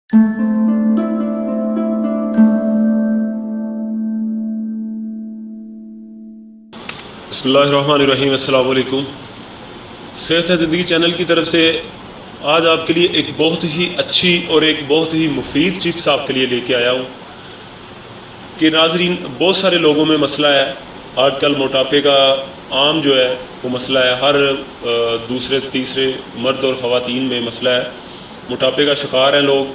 بسم اللہ الرحمن الرحیم۔ السلام علیکم۔ صحت ہے زندگی چینل کی طرف سے آج آپ کے لیے ایک بہت ہی اچھی اور ایک بہت ہی مفید ٹپس آپ کے لیے لے کے آیا ہوں کہ ناظرین، بہت سارے لوگوں میں مسئلہ ہے آج کل موٹاپے کا عام جو ہے وہ مسئلہ ہے، ہر دوسرے تیسرے مرد اور خواتین میں مسئلہ ہے، موٹاپے کا شکار ہیں لوگ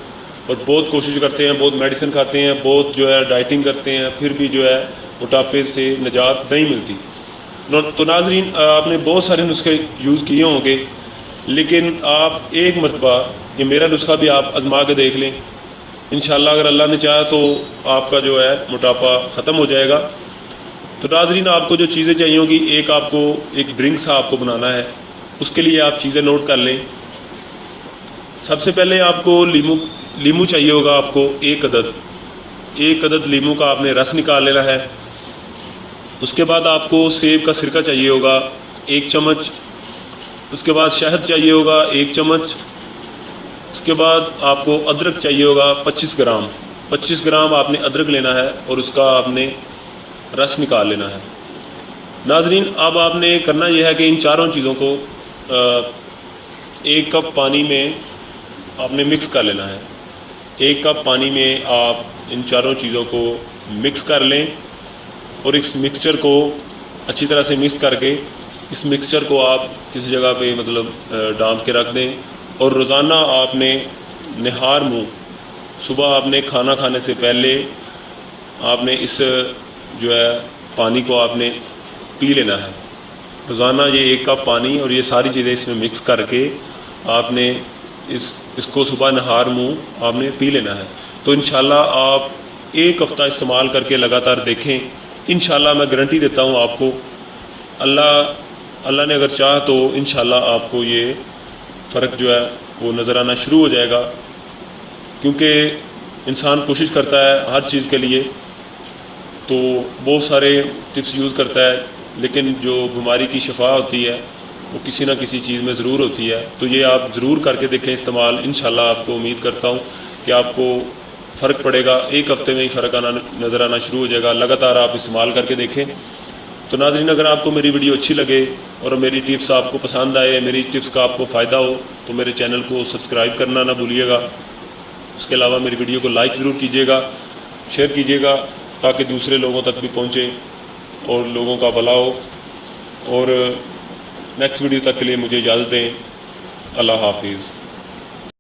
اور بہت کوشش کرتے ہیں، بہت میڈیسن کھاتے ہیں، بہت جو ہے ڈائٹنگ کرتے ہیں، پھر بھی جو ہے موٹاپے سے نجات نہیں ملتی۔ تو ناظرین، آپ نے بہت سارے نسخے یوز کیے ہوں گے، لیکن آپ ایک مرتبہ یہ میرا نسخہ بھی آپ آزما کے دیکھ لیں، انشاءاللہ اگر اللہ نے چاہا تو آپ کا جو ہے موٹاپا ختم ہو جائے گا۔ تو ناظرین، آپ کو جو چیزیں چاہیے ہوں گی، آپ کو ایک ڈرنکس آپ کو بنانا ہے، اس کے لیے آپ چیزیں نوٹ کر لیں۔ سب سے پہلے آپ کو لیمو چاہیے ہوگا، آپ کو ایک عدد لیمو کا آپ نے رس نکال لینا ہے۔ اس کے بعد آپ کو سیب کا سرکہ چاہیے ہوگا 1 چمچ، اس کے بعد شہد چاہیے ہوگا 1 چمچ، اس کے بعد آپ کو ادرک چاہیے ہوگا 25 گرام آپ نے ادرک لینا ہے اور اس کا آپ نے رس نکال لینا ہے۔ ناظرین، اب آپ نے کرنا یہ ہے کہ ان چاروں چیزوں کو 1 کپ پانی میں آپ نے مکس کر لینا ہے۔ 1 کپ پانی میں آپ ان چاروں چیزوں کو مکس کر لیں اور اس مکسچر کو اچھی طرح سے مکس کر کے اس مکسچر کو آپ کسی جگہ پہ ڈانپ کے رکھ دیں، اور روزانہ آپ نے نہار منہ صبح آپ نے کھانا کھانے سے پہلے آپ نے اس جو ہے پانی کو آپ نے پی لینا ہے۔ روزانہ یہ 1 کپ پانی اور یہ ساری چیزیں اس میں مکس کر کے آپ نے اس کو صبح نہار منہ آپ نے پی لینا ہے۔ تو انشاءاللہ آپ 1 ہفتہ استعمال کر کے لگاتار دیکھیں، انشاءاللہ میں گارنٹی دیتا ہوں آپ کو، اللہ نے اگر چاہا تو انشاءاللہ آپ کو یہ فرق جو ہے وہ نظر آنا شروع ہو جائے گا، کیونکہ انسان کوشش کرتا ہے ہر چیز کے لیے، تو بہت سارے ٹپس یوز کرتا ہے، لیکن جو بیماری کی شفا ہوتی ہے وہ کسی نہ کسی چیز میں ضرور ہوتی ہے۔ تو یہ آپ ضرور کر کے دیکھیں استعمال، انشاءاللہ آپ کو امید کرتا ہوں کہ آپ کو فرق پڑے گا، 1 ہفتے میں ہی فرق نظر آنا شروع ہو جائے گا، لگاتار آپ استعمال کر کے دیکھیں۔ تو ناظرین، اگر آپ کو میری ویڈیو اچھی لگے اور میری ٹپس آپ کو پسند آئے، میری ٹپس کا آپ کو فائدہ ہو، تو میرے چینل کو سبسکرائب کرنا نہ بھولیے گا۔ اس کے علاوہ میری ویڈیو کو لائک ضرور کیجیے گا، شیئر کیجیے گا، تاکہ دوسرے لوگوں تک بھی پہنچے اور لوگوں کا بھلا ہو۔ اور نیکسٹ ویڈیو تک کے لیے مجھے اجازت دیں۔ اللہ حافظ۔